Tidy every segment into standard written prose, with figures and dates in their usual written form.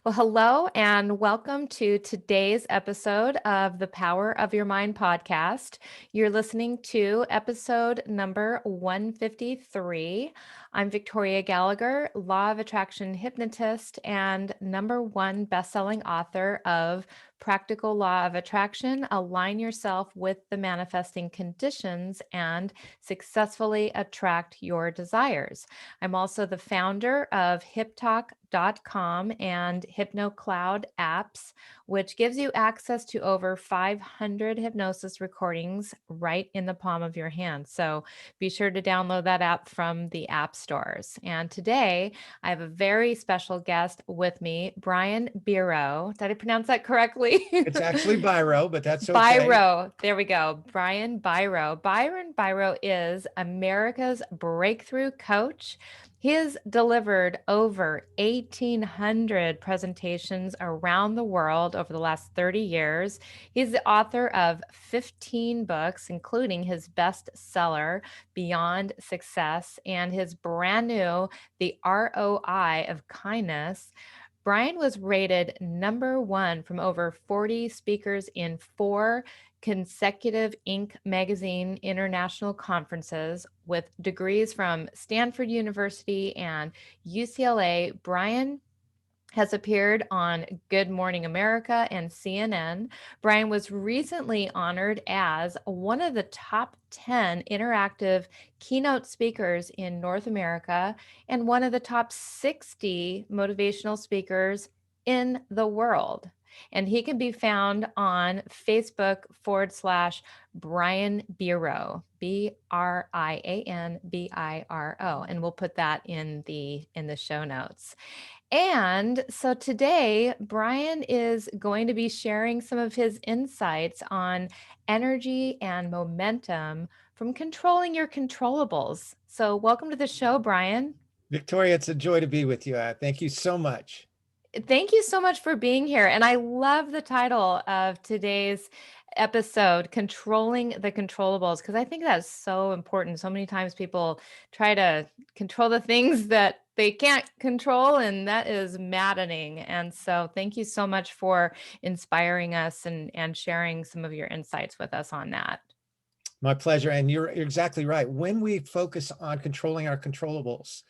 Well, hello and welcome to today's episode of the Power of Your Mind podcast. You're listening to episode number 153. I'm Victoria Gallagher, Law of Attraction hypnotist and #1 best-selling author of Practical Law of Attraction: Align Yourself with the Manifesting Conditions and Successfully Attract Your Desires. I'm also the founder of HipTalk.com and HypnoCloud apps, which gives you access to over 500 hypnosis recordings right in the palm of your hand. So be sure to download that app from the app stores. And today I have a very special guest with me, Brian Biro. Did I pronounce that correctly? It's actually Biro, but that's okay. Biro. There we go. Brian Biro. Byron Biro is America's breakthrough coach. He has delivered over 1,800 presentations around the world over the last 30 years. He's the author of 15 books, including his bestseller, Beyond Success, and his brand new, The ROI of Kindness. Brian was rated #1 from over 40 speakers in 4 consecutive Inc. magazine international conferences with degrees from Stanford University and UCLA. Brian has appeared on Good Morning America and CNN. Brian was recently honored as one of the top 10 interactive keynote speakers in North America and one of the top 60 motivational speakers in the world. And he can be found on Facebook /Brian Biro, BrianBiro. And we'll put that in the show notes. And so today, Brian is going to be sharing some of his insights on energy and momentum from controlling your controllables. So welcome to the show, Brian. Victoria, it's a joy to be with you. Thank you so much. Thank you so much for being here. And I love the title of today's episode, Controlling the Controllables, because I think that's so important. So many times people try to control the things that they can't control, and that is maddening. And so thank you so much for inspiring us and sharing some of your insights with us on that. My pleasure. And you're exactly right. When we focus on controlling our controllables,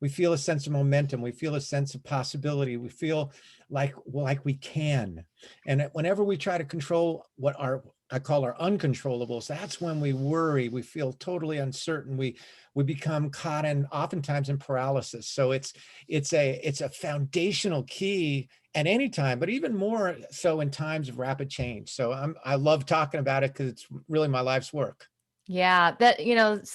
we feel a sense of momentum. We feel a sense of possibility. We feel like we can. And whenever we try to control what I call our uncontrollables, that's when we worry. We feel totally uncertain. We become caught oftentimes in paralysis. So it's a foundational key at any time, but even more so in times of rapid change. So I love talking about it because it's really my life's work. Yeah, that,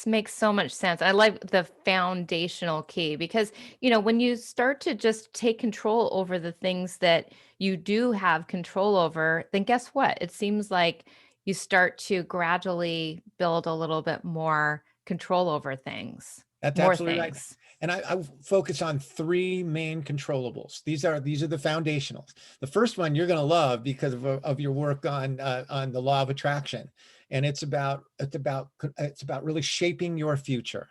makes so much sense. I like the foundational key because, when you start to just take control over the things that you do have control over, then guess what? It seems like you start to gradually build a little bit more control over things, That's more absolutely right. things. And I focus on 3 main controllables. These are the foundationals. The first one you're going to love because of your work on the law of attraction, and it's about really shaping your future.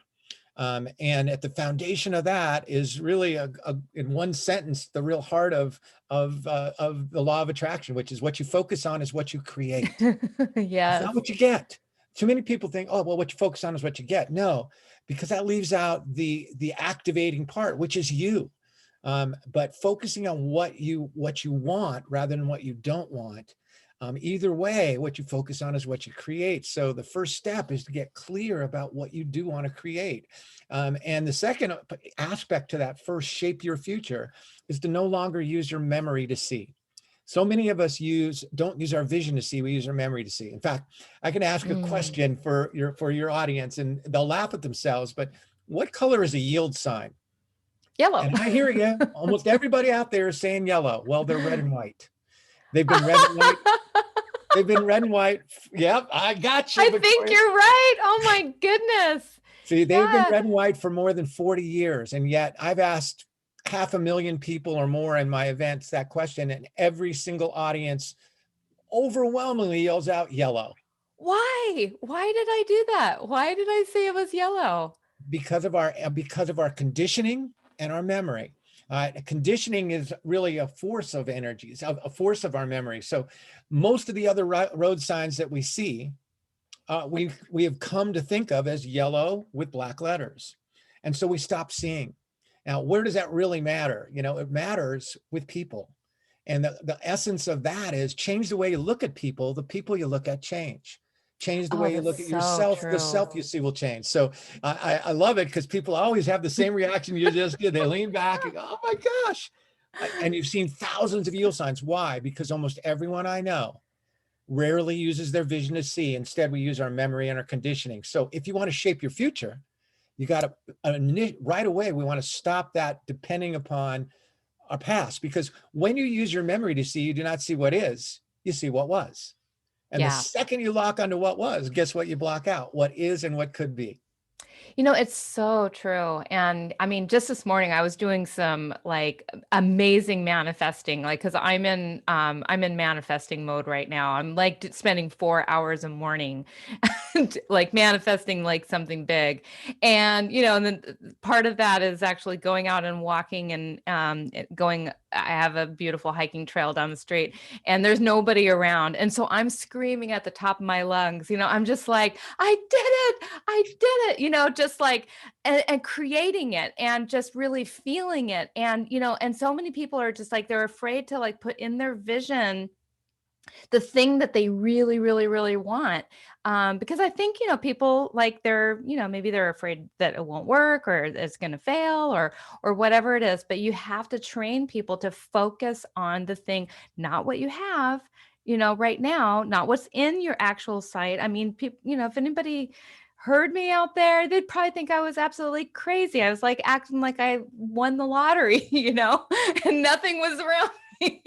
And at the foundation of that is really in one sentence the real heart of the law of attraction, which is what you focus on is what you create. It's Yes. not what you get. Too many people think, oh, well, what you focus on is what you get. No, because that leaves out the activating part, which is you. But focusing on what you want rather than what you don't want. Either way, what you focus on is what you create. So the first step is to get clear about what you do want to create. And the second aspect to that first shape your future is to no longer use your memory to see. So many of us don't use our vision to see, we use our memory to see. In fact, I can ask a question for your audience and they'll laugh at themselves, but what color is a yield sign? Yellow. And I hear you, almost everybody out there is saying yellow. Well, they're red and white. They've been red and white. They've been red and white. Yep, I got you. I think you're right. Oh my goodness. See, they've been red and white for more than 40 years. And yet I've asked 500,000 people or more in my events that question, and every single audience overwhelmingly yells out yellow. Why? Why did I do that? Why did I say it was yellow? Because of our conditioning and our memory. Conditioning is really a force of energies, a force of our memory. So most of the other road signs that we see, we have come to think of as yellow with black letters. And so we stop seeing. Now, where does that really matter? It matters with people. And the essence of that is change the way you look at people. The people you look at change. Change the Oh, way you that's look at so yourself. The true. self you see will change. So I love it because people always have the same reaction you just did. They lean back and go, oh my gosh. And you've seen thousands of yield signs. Why? Because almost everyone I know rarely uses their vision to see. Instead, we use our memory and our conditioning. So if you want to shape your future, you got to, right away, we want to stop that depending upon our past, because when you use your memory to see, you do not see what is, you see what was. And the Yeah. second you lock onto what was, guess what you block out? What is and what could be. It's so true. And I mean, just this morning I was doing some like amazing manifesting, like, cause I'm in manifesting mode right now. I'm like spending 4 hours a morning, like manifesting like something big. And, and then part of that is actually going out and walking and I have a beautiful hiking trail down the street and there's nobody around. And so I'm screaming at the top of my lungs, I'm just like, I did it. I did it, just like, and creating it and just really feeling it. And, and so many people are just like, they're afraid to like put in their vision the thing that they really, really, really want. Because I think, people like they're, maybe they're afraid that it won't work or it's going to fail or whatever it is. But you have to train people to focus on the thing, not what you have, right now, not what's in your actual sight. I mean, people, if anybody heard me out there, they'd probably think I was absolutely crazy. I was like acting like I won the lottery, and nothing was around me,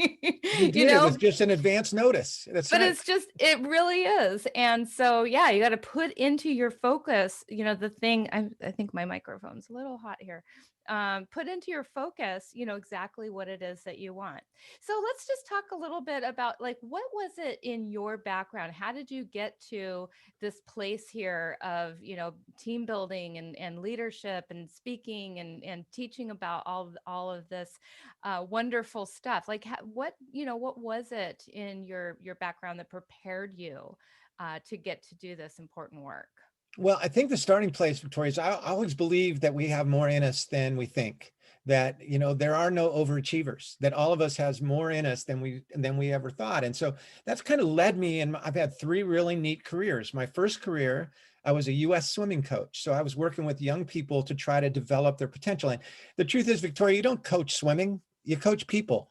You did. It was just an advance notice. That's but right. it really is. And so, yeah, you got to put into your focus, the thing. I think my microphone's a little hot here. Put into your focus, exactly what it is that you want. So let's just talk a little bit about like, what was it in your background? How did you get to this place here of, team building and leadership and speaking and teaching about all of this wonderful stuff? Like what was it in your background that prepared you to get to do this important work? Well, I think the starting place, Victoria, is I always believe that we have more in us than we think. That there are no overachievers. That all of us has more in us than we ever thought. And so that's kind of led me. And I've had 3 really neat careers. My first career, I was a U.S. swimming coach. So I was working with young people to try to develop their potential. And the truth is, Victoria, you don't coach swimming. You coach people.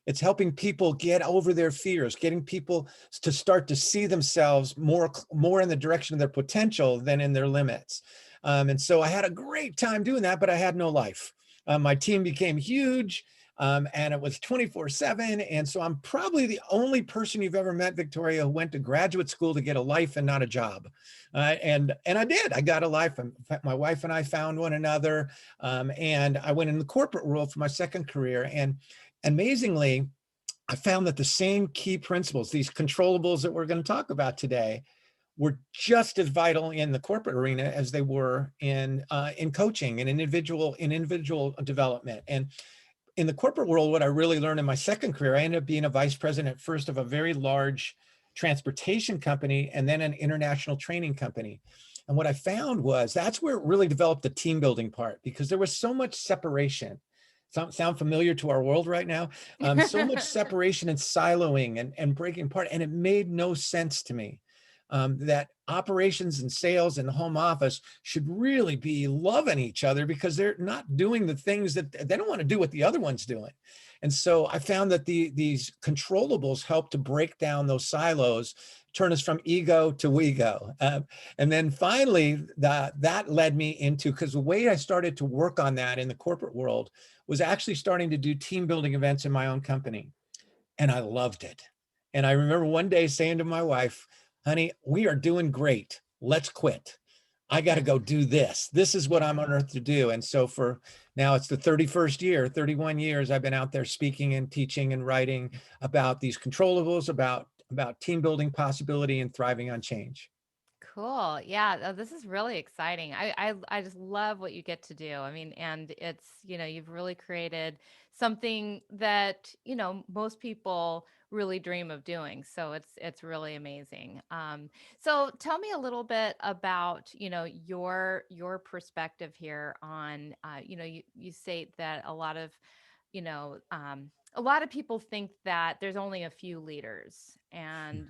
It's helping people get over their fears, getting people to start to see themselves more in the direction of their potential than in their limits. And so I had a great time doing that, but I had no life. My team became huge, and it was 24/7. And so I'm probably the only person you've ever met, Victoria, who went to graduate school to get a life and not a job. And I did. I got a life. My wife and I found one another, and I went in the corporate world for my second career. And amazingly, I found that the same key principles, these controllables that we're going to talk about today, were just as vital in the corporate arena as they were in coaching and individual development. And in the corporate world, what I really learned in my second career, I ended up being a vice president first of a very large transportation company and then an international training company. And what I found was that's where it really developed the team building part, because there was so much separation. Sound familiar to our world right now? So much separation and siloing and breaking apart. And it made no sense to me that operations and sales and the home office should really be loving each other, because they're not doing the things that they don't want to do what the other one's doing. And so I found that these controllables help to break down those silos, turn us from ego to we go. And then finally, that led me into, because the way I started to work on that in the corporate world was actually starting to do team building events in my own company. And I loved it. And I remember one day saying to my wife, honey, we are doing great. Let's quit. I got to go do this. This is what I'm on earth to do. And so for now, it's the 31st year, 31 years, I've been out there speaking and teaching and writing about these controllables, about team building possibility and thriving on change. Cool. Yeah, this is really exciting. I just love what you get to do. I mean, and it's, you've really created something that, most people really dream of doing. So it's really amazing. So tell me a little bit about, your perspective here on, you say that a lot of people think that there's only a few leaders, and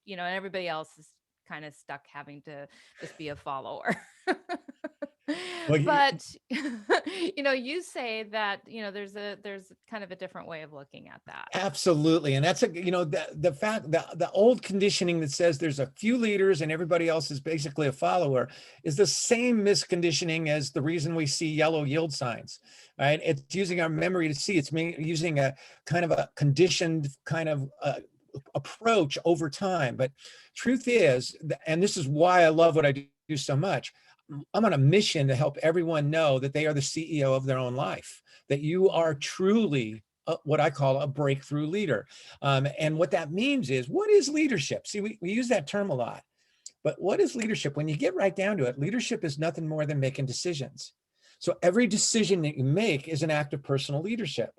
and everybody else is kind of stuck having to just be a follower. Well, But you say that, there's kind of a different way of looking at that. absolutely. And that's the fact that the old conditioning that says there's a few leaders and everybody else is basically a follower is the same misconditioning as the reason we see yellow yield signs, right? It's using our memory to see. It's using a kind of a conditioned kind of approach over time. But truth is, and this is why I love what I do so much, I'm on a mission to help everyone know that they are the CEO of their own life, that you are truly what I call a breakthrough leader. And what that means is, what is leadership? See, we use that term a lot, but what is leadership? When you get right down to it, leadership is nothing more than making decisions. So every decision that you make is an act of personal leadership.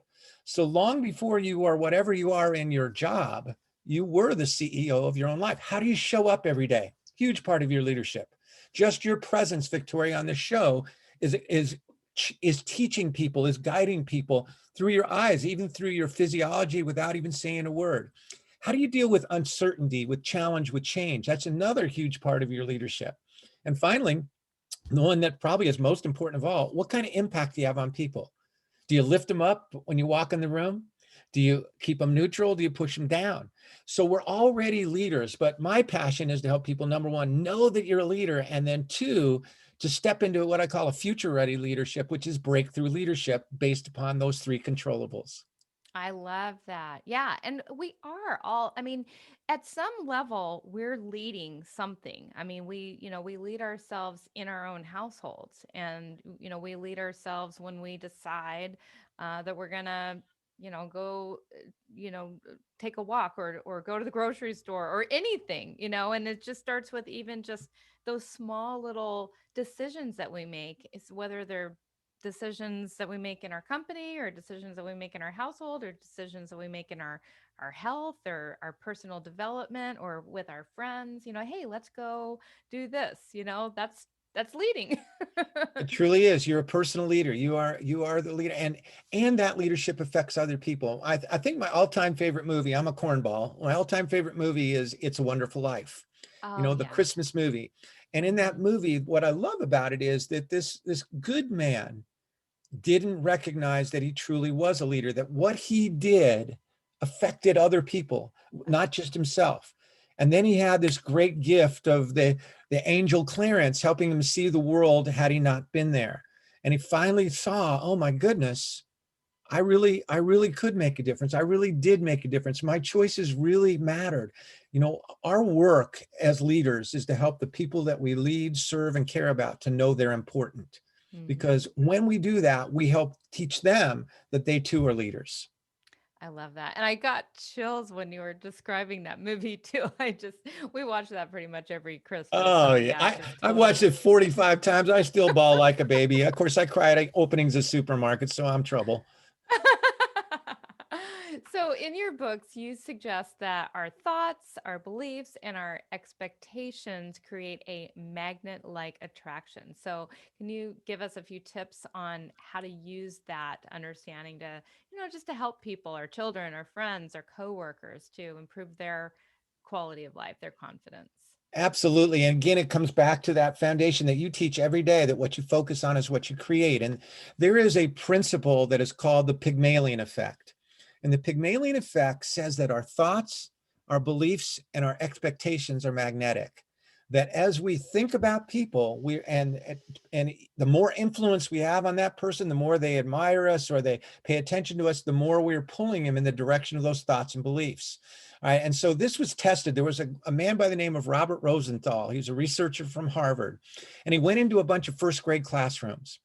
So long before you are whatever you are in your job, you were the CEO of your own life. How do you show up every day? Huge part of your leadership. Just your presence, Victoria, on the show is teaching people, is guiding people through your eyes, even through your physiology, without even saying a word. How do you deal with uncertainty, with challenge, with change? That's another huge part of your leadership. And finally, the one that probably is most important of all, what kind of impact do you have on people? Do you lift them up when you walk in the room? Do you keep them neutral? Do you push them down? So we're already leaders, but my passion is to help people, number one, know that you're a leader, and then two, to step into what I call a future-ready leadership, which is breakthrough leadership based upon those three controllables. I love that. Yeah. And we are all, I mean, at some level, we're leading something. I mean, we lead ourselves in our own households, and, we lead ourselves when we decide that we're going to, go, take a walk, or go to the grocery store, or anything, and it just starts with even just those small little decisions that we make, is whether they're decisions that we make in our company, or decisions that we make in our household, or decisions that we make in our health, or our personal development, or with our friends. Hey, let's go do this. That's leading. It truly is. You're a personal leader. You are the leader, and that leadership affects other people. I think my all-time favorite movie, I'm a cornball. My all-time favorite movie is It's a Wonderful Life. Oh The yeah. Christmas movie. And in that Mhm. movie, what I love about it is that this good man didn't recognize that he truly was a leader, that what he did affected other people, not just himself. And then he had this great gift of the angel Clarence helping him see the world had he not been there. And he finally saw, oh my goodness, I really could make a difference. I really did make a difference. My choices really mattered. Our work as leaders is to help the people that we lead, serve, and care about to know they're important. Mhm. Because when we do that, we help teach them that they too are leaders. I love that. And I got chills when you were describing that movie too. We watch that pretty much every Christmas. Oh So yeah, yeah, I just I've watched totally. it 45 times. I still bawl like a baby. Of course, I cry at openings of supermarkets, so I'm trouble. So, in your books, you suggest that our thoughts, our beliefs, and our expectations create a magnet like attraction. So, can you give us a few tips on how to use that understanding to, just to help people, our children, our friends, our coworkers to improve their quality of life, their confidence? Absolutely. And again, it comes back to that foundation that you teach every day, that what you focus on is what you create. And there is a principle that is called the Pygmalion Effect. And the Pygmalion Effect says that our thoughts, our beliefs, and our expectations are magnetic. That as we think about people, and the more influence we have on that person, the more they admire us or they pay attention to us, the more we're pulling them in the direction of those thoughts and beliefs. All right. And so this was tested. There was a man by the name of Robert Rosenthal. He was a researcher from Harvard. And he went into a bunch of first grade classrooms.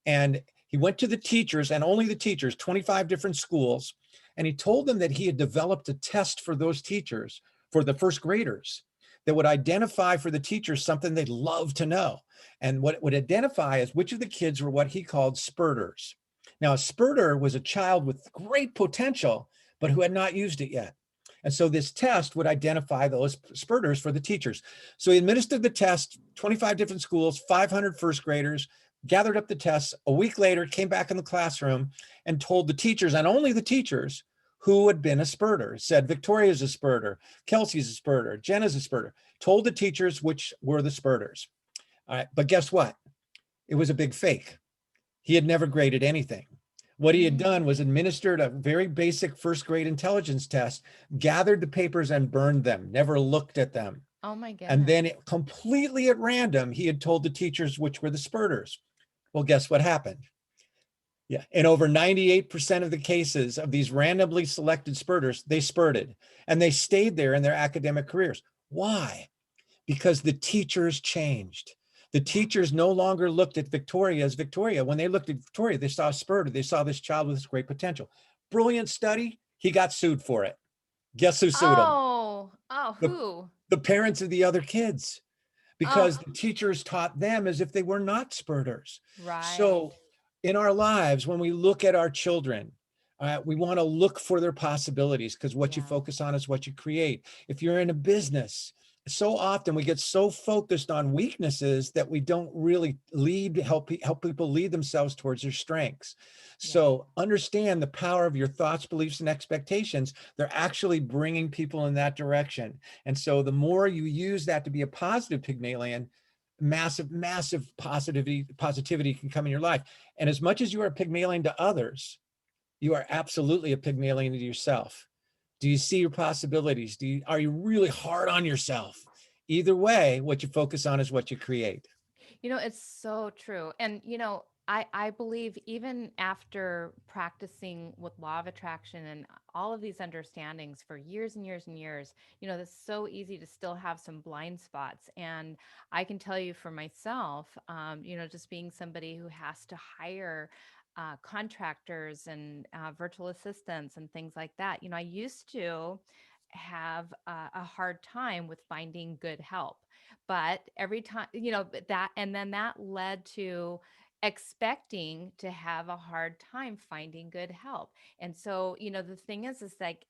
And he went to the teachers, and only the teachers, 25 different schools. And he told them that he had developed a test for those teachers, for the first graders, that would identify for the teachers something they'd love to know. And what it would identify is which of the kids were what he called spurters. Now, a spurter was a child with great potential, but who had not used it yet. And so this test would identify those spurters for the teachers. So he administered the test, 25 different schools, 500 first graders, gathered up the tests. A week later, came back in the classroom and told the teachers, and only the teachers, who had been a spurter. Said, Victoria's a spurter, Kelsey's a spurter, Jenna's a spurter. Told the teachers which were the spurters. All right, but guess what? It was a big fake. He had never graded anything. What he had done was administered a very basic first grade intelligence test, gathered the papers and burned them, never looked at them. Oh my goodness. And then completely at random, he had told the teachers which were the spurters. Well, guess what happened? Yeah, in over 98% of the cases of these randomly selected spurters, they spurted and they stayed there in their academic careers. Why? Because the teachers changed. The teachers no longer looked at Victoria as Victoria. When they looked at Victoria, they saw a spurter. They saw this child with this great potential. Brilliant study. He got sued for it. Guess who sued him? Who? The parents of the other kids, because the teachers taught them as if they were not spurters. Right. So in our lives, when we look at our children, we want to look for their possibilities, because what you focus on is what you create. If you're in a business, so often we get so focused on weaknesses that we don't really help people lead themselves towards their strengths. So understand the power of your thoughts, beliefs, and expectations. They're actually bringing people in that direction. And so the more you use that to be a positive Pygmalion, massive positivity can come in your life. And as much as you are a Pygmalion to others, you are absolutely a Pygmalion to yourself. Do you see your possibilities? Are you really hard on yourself? Either way, what you focus on is what you create. It's so true. And, I believe even after practicing with law of attraction and all of these understandings for years and years and years, it's so easy to still have some blind spots. And I can tell you for myself, just being somebody who has to hire contractors and virtual assistants and things like that. I used to have a hard time with finding good help, but every time, and then that led to expecting to have a hard time finding good help. And so, the thing is like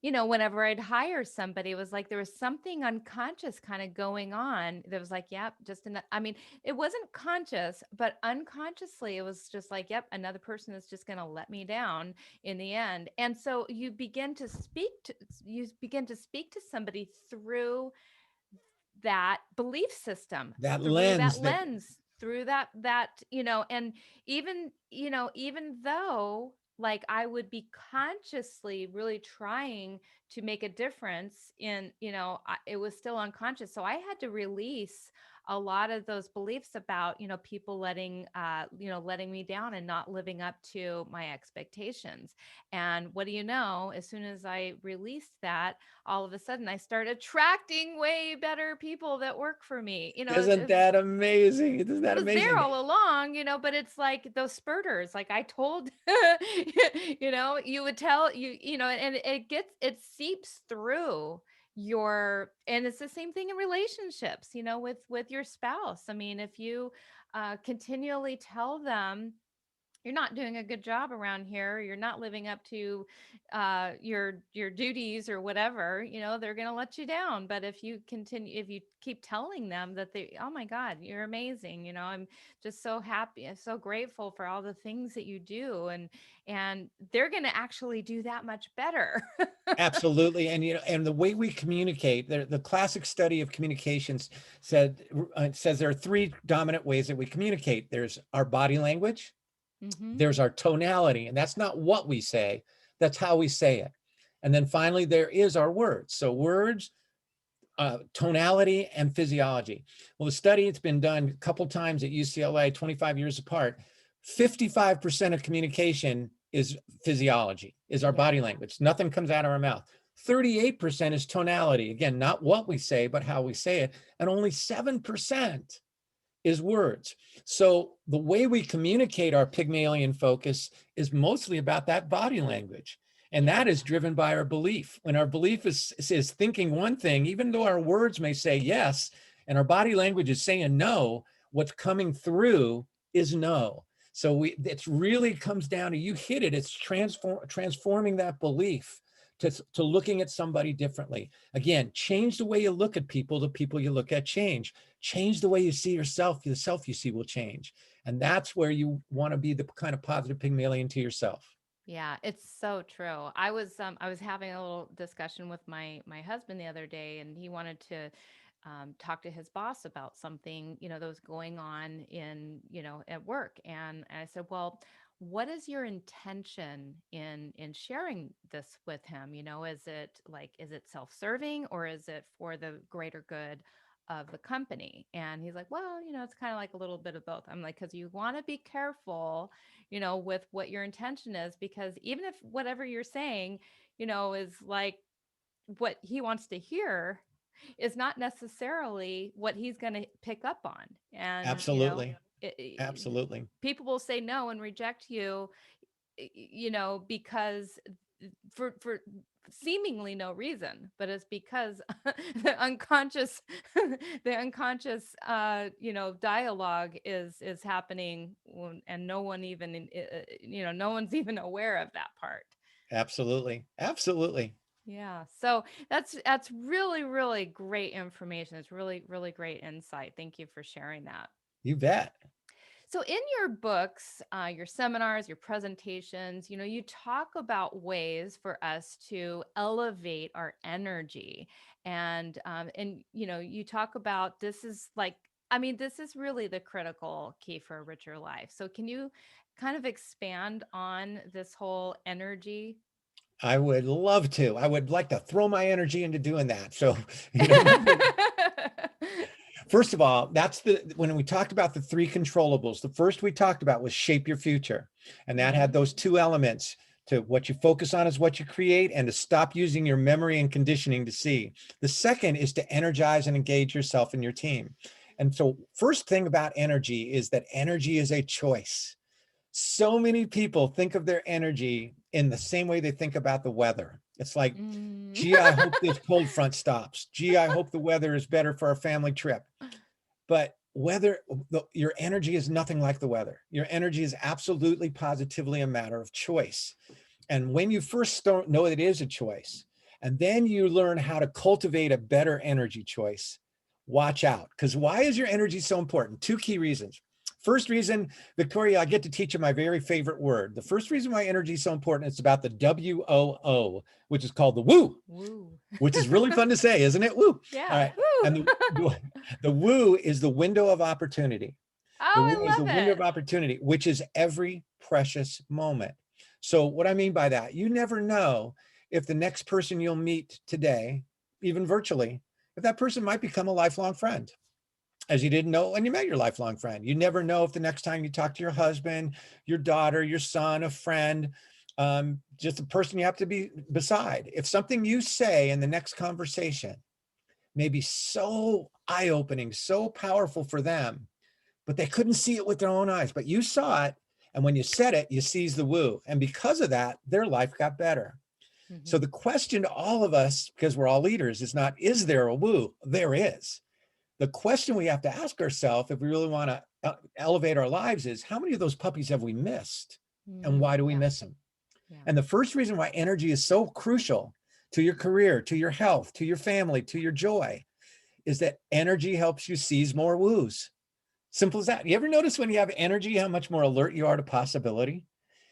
whenever I'd hire somebody, it was like there was something unconscious kind of going on. There was like, yep, it wasn't conscious, but unconsciously, it was just like, yep, another person is just going to let me down in the end. And so you begin to speak to somebody through that belief system, That through lens, that lens, through that, and even though like I would be consciously really trying to make a difference in, it was still unconscious. So I had to release a lot of those beliefs about, people letting me down and not living up to my expectations. And what do you know, as soon as I released that, all of a sudden I started attracting way better people that work for me. isn't that amazing? Isn't that it was there amazing? all along, but it's like those spurters, like I told, you would tell and it seeps through and it's the same thing in relationships, with your spouse. I mean, if you continually tell them, you're not doing a good job around here, you're not living up to your duties or whatever, they're going to let you down. But if you keep telling them that oh my God, you're amazing, I'm just so happy, I'm so grateful for all the things that you do, and they're going to actually do that much better. Absolutely. And and the way we communicate, the classic study of communications says there are three dominant ways that we communicate. There's our body language, there's our tonality, and that's not what we say, that's how we say it. And then finally, there is our words. So words, tonality, and physiology. Well, the study, it's been done a couple times at UCLA, 25 years apart. 55% of communication is physiology, is our body language. Nothing comes out of our mouth. 38% is tonality. Again, not what we say, but how we say it. And only 7% is words. So the way we communicate our Pygmalion focus is mostly about that body language. And that is driven by our belief. When our belief is thinking one thing, even though our words may say yes, and our body language is saying no, what's coming through is no. So it's really comes down to, you hit it, it's transforming that belief to looking at somebody differently. Again, change the way you look at people, the people you look at change. Change the way you see yourself, the self you see will change. And that's where you want to be the kind of positive Pygmalion to yourself. Yeah, it's so true. I was having a little discussion with my husband the other day, and he wanted to talk to his boss about something, that was going on at work. And I said, well, what is your intention in sharing this with him? Is it self-serving, or is it for the greater good of the company? And he's like, well, it's kind of like a little bit of both. I'm like, because you want to be careful, with what your intention is, because even if whatever you're saying, is like what he wants to hear, is not necessarily what he's going to pick up on. And, Absolutely. it, Absolutely. people will say no and reject you, because for seemingly no reason, but it's because the unconscious the unconscious dialogue is happening, and no one even no one's even aware of that part. Absolutely. Absolutely. Yeah, so that's really, really great information. It's really, really great insight. Thank you for sharing that. You bet. So, in your books, your seminars, your presentations, you talk about ways for us to elevate our energy, and you talk about, this is like, I mean, this is really the critical key for a richer life. So, can you kind of expand on this whole energy? I would love to. I would like to throw my energy into doing that. So, you know, first of all, when we talked about the three controllables, the first we talked about was shape your future. And that had Mhm. those two elements: to what you focus on is what you create, and to stop using your memory and conditioning to see. The second is to energize and engage yourself and your team. And so, first thing about energy is that energy is a choice. So many people think of their energy in the same way they think about the weather. It's like, Mm. gee, I hope this cold front stops. Gee, I hope the weather is better for our family trip. But your energy is nothing like the weather. Your energy is absolutely positively a matter of choice. And when you first know it is a choice, and then you learn how to cultivate a better energy choice, watch out. Because why is your energy so important? Two key reasons. First reason, Victoria, I get to teach you my very favorite word. The first reason why energy is so important, it's about the WOO, which is called the woo, Woo. which is really fun to say, isn't it? Woo. All Yeah. right. Woo. And the woo is the window of opportunity. The Oh, woo I is the love window of it. opportunity, which is every precious moment. So what I mean by that, you never know if the next person you'll meet today, even virtually, if that person might become a lifelong friend, as you didn't know when you met your lifelong friend. You never know if the next time you talk to your husband, your daughter, your son, a friend, just a person you have to be beside, if something you say in the next conversation may be so eye-opening, so powerful for them, but they couldn't see it with their own eyes, but you saw it. And when you said it, you seized the woo. And because of that, their life got better. So Mhm. the question to all of us, because we're all leaders, is not, is there a woo? There is. The question we have to ask ourselves, if we really want to elevate our lives, is how many of those puppies have we missed? And why do we Yeah. miss them? Yeah. And the first reason why energy is so crucial to your career, to your health, to your family, to your joy, is that energy helps you seize more woos. Simple as that. You ever notice when you have energy, how much more alert you are to possibility?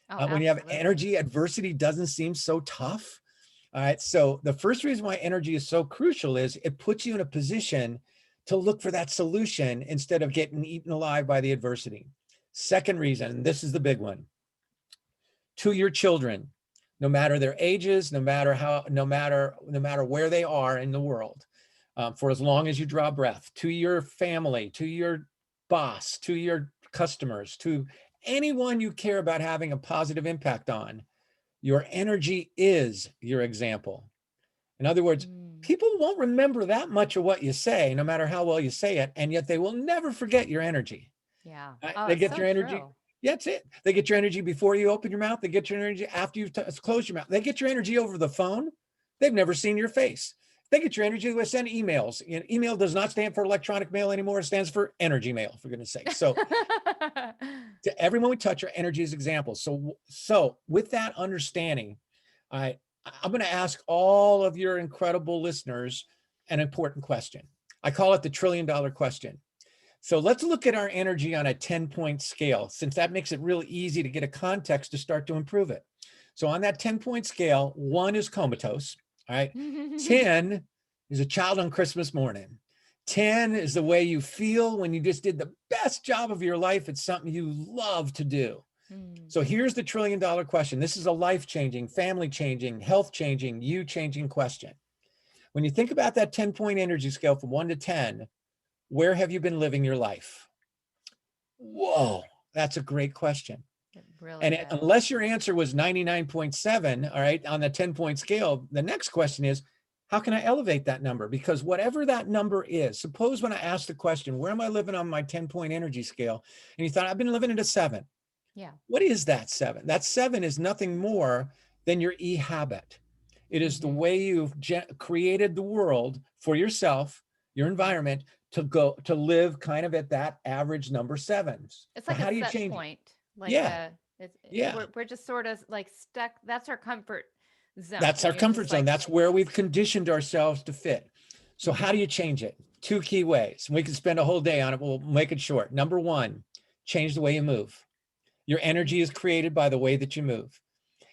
Oh, When you have absolutely. energy, adversity doesn't seem so tough. All right. So the first reason why energy is so crucial is it puts you in a position to look for that solution instead of getting eaten alive by the adversity. Second reason, and this is the big one, to your children, no matter their ages, no matter where they are in the world, for as long as you draw breath, to your family, to your boss, to your customers, to anyone you care about having a positive impact on, your energy is your example. In other words, Mm. people won't remember that much of what you say, no matter how well you say it, and yet they will never forget your energy. Yeah. Right? Oh, They it's get so your energy. true. Yeah, that's it. They get your energy before you open your mouth. They get your energy after you've closed your mouth. They get your energy over the phone. They've never seen your face. They get your energy with send emails. Email does not stand for electronic mail anymore. It stands for energy mail, for goodness sake. So to everyone we touch, our energy is examples. So with that understanding, I'm going to ask all of your incredible listeners an important question. I call it the $1 trillion question. So let's look at our energy on a 10-point scale, since that makes it really easy to get a context to start to improve it. So on that 10-point scale, 1 is comatose, all right? 10 is a child on Christmas morning. 10 is the way you feel when you just did the best job of your life. It's something you love to do. So here's the $1 trillion question. This is a life-changing, family-changing, health-changing, you-changing question. When you think about that 10-point energy scale from 1 to 10, where have you been living your life? Whoa, that's a great question. Really unless your answer was 99.7, all right, on the 10-point scale, the next question is, how can I elevate that number? Because whatever that number is, suppose when I asked the question, where am I living on my 10-point energy scale? And you thought, I've been living at a 7. Yeah. What is that 7? That 7 is nothing more than your habit. It is the way you've created the world for yourself, your environment, to live kind of at that average number 7s. It's like how a do you set change point. it? Yeah. We're just sort of like stuck. That's our comfort zone. That's our comfort zone. That's where we've conditioned ourselves to fit. So how do you change it? 2 key ways. We can spend a whole day on it. We'll make it short. Number 1, change the way you move. Your energy is created by the way that you move.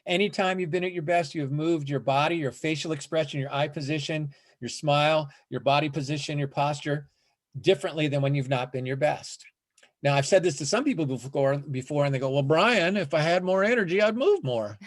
Anytime you've been at your best, you have moved your body, your facial expression, your eye position, your smile, your body position, your posture differently than when you've not been your best. Now, I've said this to some people before, and they go, well, Brian, if I had more energy, I'd move more.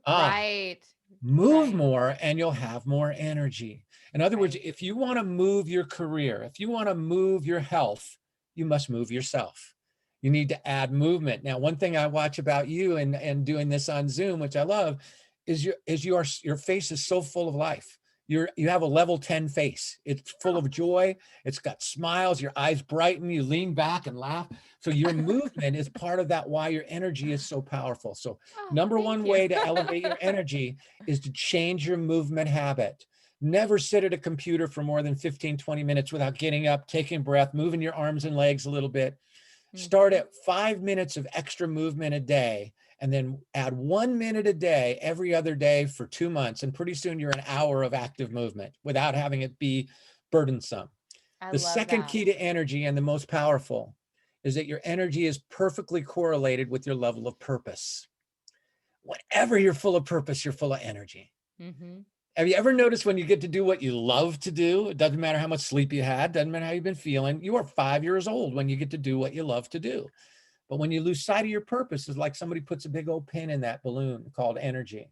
Right. Move more and you'll have more energy. In other words, if you want to move your career, if you want to move your health, you must move yourself. You need to add movement. Now, one thing I watch about you and doing this on Zoom, which I love, is your face is so full of life. You have a level 10 face. It's full of joy. It's got smiles. Your eyes brighten. You lean back and laugh. So your movement is part of that, why your energy is so powerful. So number 1 way to elevate your energy is to change your movement habit. Never sit at a computer for more than 15, 20 minutes without getting up, taking a breath, moving your arms and legs a little bit. Start at 5 minutes of extra movement a day, and then add 1 minute a day every other day for 2 months. And pretty soon you're an hour of active movement without having it be burdensome. The second key to energy, and the most powerful, is that your energy is perfectly correlated with your level of purpose. Whenever you're full of purpose, you're full of energy. Have you ever noticed when you get to do what you love to do, it doesn't matter how much sleep you had, doesn't matter how you've been feeling, you are 5 years old when you get to do what you love to do. But when you lose sight of your purpose, it's like somebody puts a big old pin in that balloon called energy.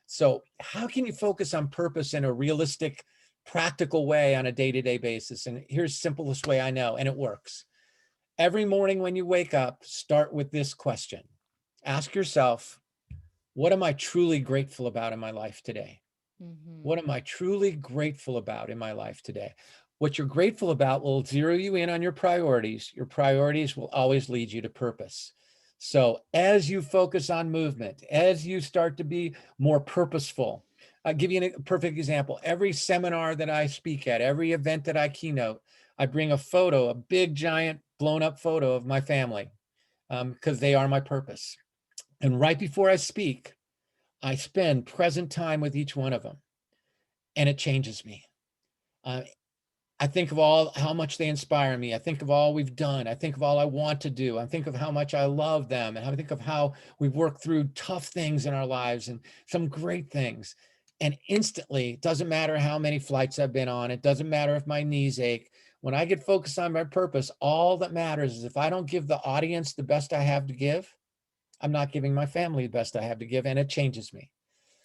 So how can you focus on purpose in a realistic, practical way on a day-to-day basis? And here's the simplest way I know, and it works. Every morning when you wake up, start with this question. Ask yourself, what am I truly grateful about in my life today? What am I truly grateful about in my life today? What you're grateful about will zero you in on your priorities. Your priorities will always lead you to purpose. So as you focus on movement, as you start to be more purposeful, I'll give you a perfect example. Every seminar that I speak at, every event that I keynote, I bring a photo, a big, giant, blown up photo of my family, because they are my purpose. And right before I speak, I spend present time with each one of them, and it changes me. I think of how much they inspire me. I think of all we've done. I think of all I want to do. I think of how much I love them, and I think of how we've worked through tough things in our lives and some great things. And instantly, it doesn't matter how many flights I've been on. It doesn't matter if my knees ache. When I get focused on my purpose, all that matters is if I don't give the audience the best I have to give, I'm not giving my family the best I have to give, and it changes me.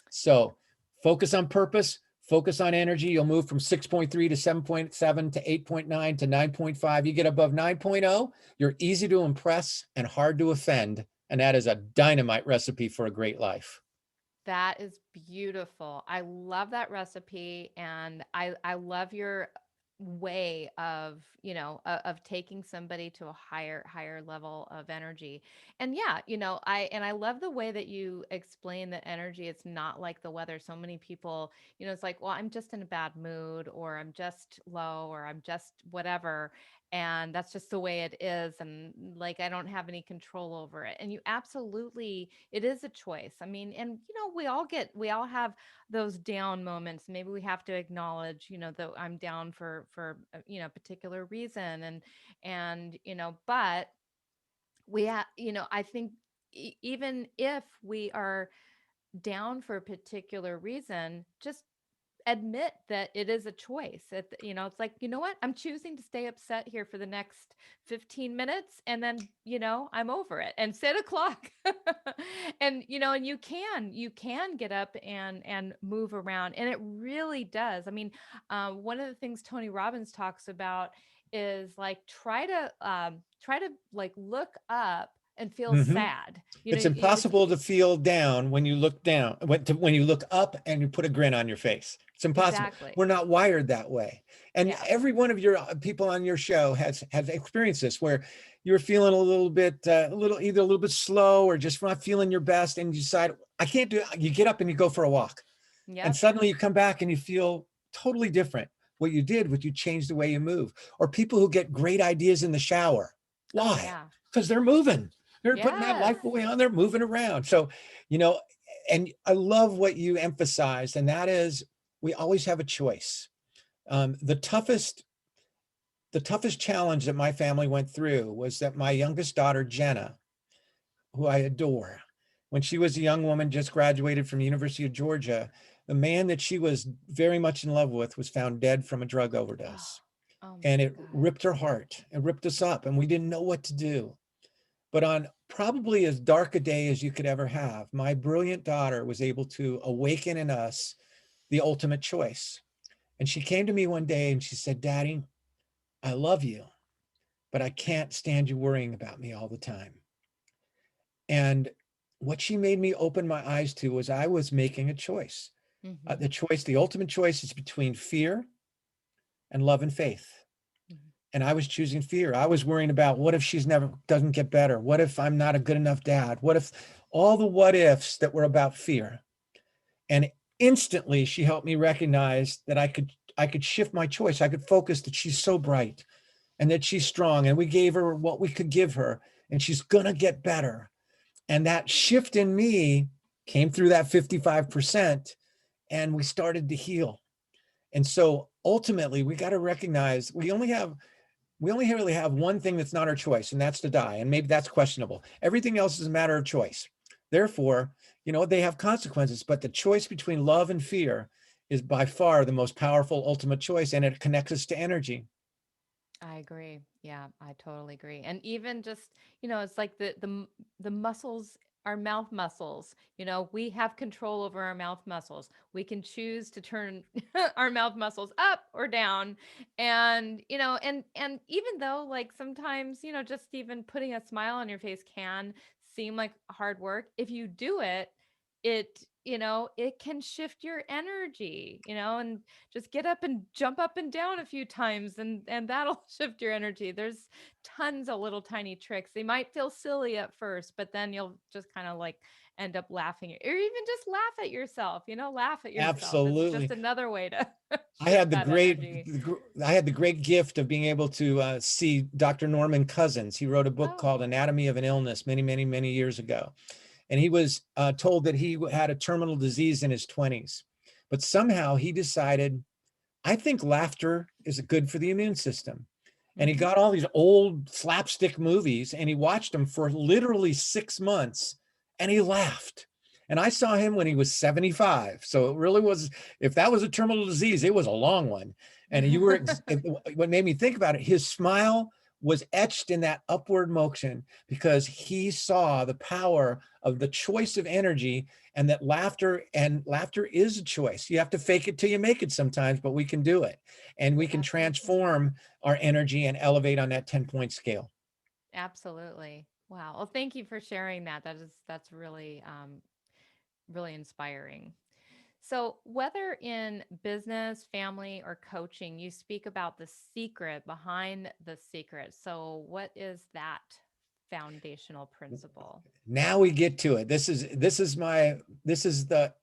So focus on purpose, focus on energy. You'll move from 6.3 to 7.7 to 8.9 to 9.5. You get above 9.0, you're easy to impress and hard to offend. And that is a dynamite recipe for a great life. That is beautiful. I love that recipe. And I love your way of, of taking somebody to a higher level of energy. And yeah, I love the way that you explain that energy, it's not like the weather. So many people, it's like, well, I'm just in a bad mood, or I'm just low, or I'm just whatever, and that's just the way it is, and like I don't have any control over it. And you absolutely, it is a choice. I mean, and we all have those down moments. Maybe we have to acknowledge, that I'm down for particular reason, and but we have, I think, even if we are down for a particular reason, just admit that it is a choice. It's like, you know what? I'm choosing to stay upset here for the next 15 minutes, and then, I'm over it, and set a clock. And, and you can get up and move around. And it really does. I mean, one of the things Tony Robbins talks about is like, try to like look up and feel Mhm. sad. It's impossible to feel down when you look down, when you look up and you put a grin on your face. It's impossible. Exactly. We're not wired that way. And Yes. every one of your people on your show has experienced this, where you're feeling a little bit, either a little bit slow or just not feeling your best, and you decide, I can't do it. You get up and you go for a walk, and Yep. suddenly you come back and you feel totally different. What you did, what you changed the way you move. Or people who get great ideas in the shower. Oh Why? yeah. Because they're moving. They're putting that Yes. life away on, they're moving around. So, you know, and I love what you emphasized, and that is we always have a choice. The toughest challenge that my family went through was that my youngest daughter, Jenna, who I adore, when she was a young woman, just graduated from the University of Georgia, the man that she was very much in love with was found dead from a drug Oh, overdose. oh And my it God. ripped her heart and ripped us up, and we didn't know what to do. But on probably as dark a day as you could ever have, my brilliant daughter was able to awaken in us the ultimate choice. And she came to me one day and she said, Daddy, I love you, but I can't stand you worrying about me all the time. And what she made me open my eyes to was I was making a choice. Hmm. The ultimate choice is between fear and love and faith. Hmm. And I was choosing fear. I was worrying about, what if she's never doesn't get better? What if I'm not a good enough dad? What if, all the what ifs that were about fear? And instantly she helped me recognize that I could shift my choice. I could focus that she's so bright and that she's strong, and we gave her what we could give her, and she's going to get better. And that shift in me came through that 55%, and we started to heal. And so ultimately we got to recognize we only really have one thing that's not our choice, and that's to die. And maybe that's questionable. Everything else is a matter of choice. Therefore, they have consequences, but the choice between love and fear is by far the most powerful ultimate choice, and it connects us to energy. I agree. Yeah, I totally agree. And even just, it's like the muscles, our mouth muscles, we have control over our mouth muscles. We can choose to turn our mouth muscles up or down. And, and even though like sometimes, just even putting a smile on your face can seem like hard work, if you do it, it can shift your energy, and just get up and jump up and down a few times, and that'll shift your energy. There's tons of little tiny tricks. They might feel silly at first, but then you'll just kind of like end up laughing, or even just laugh at yourself, laugh at yourself. It's just Absolutely. another way to I had shift the that great, energy. I had the great gift of being able to see Dr. Norman Cousins. He wrote a book Oh. called Anatomy of an Illness many, many, many years ago. And he was told that he had a terminal disease in his 20s. But somehow he decided, I think laughter is good for the immune system. And he Mm-hmm. got all these old slapstick movies and he watched them for literally 6 months, and he laughed. And I saw him when he was 75. So it really was, if that was a terminal disease, it was a long one. And what made me think about it, his smile was etched in that upward motion because he saw the power of the choice of energy, and that laughter is a choice. You have to fake it till you make it sometimes, but we can do it. And we can Absolutely. transform our energy and elevate on that 10-point scale. Absolutely. Wow. Well, thank you for sharing that. That's really really inspiring. So, whether in business, family, or coaching, you speak about the secret behind the secret. So, what is that foundational principle? Now we get to it. This is the